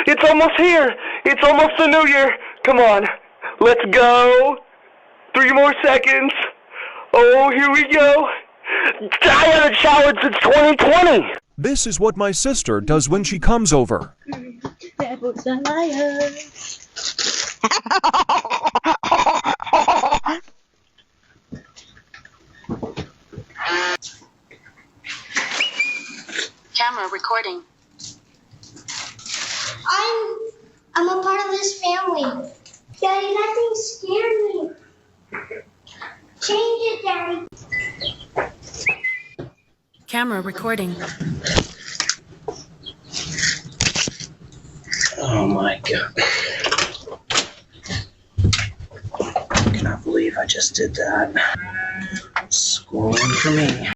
It's almost here. It's almost the new year. Come on. Let's go. 3 more seconds. Oh, here we go. I haven't showered since 2020. This is what my sister does when she comes over. Rebels are liars. Camera recording. I'm a part of this family. Daddy, that thing scared me. Change it, Daddy. Camera recording. Oh my God. I cannot believe I just did that. Schooling for me.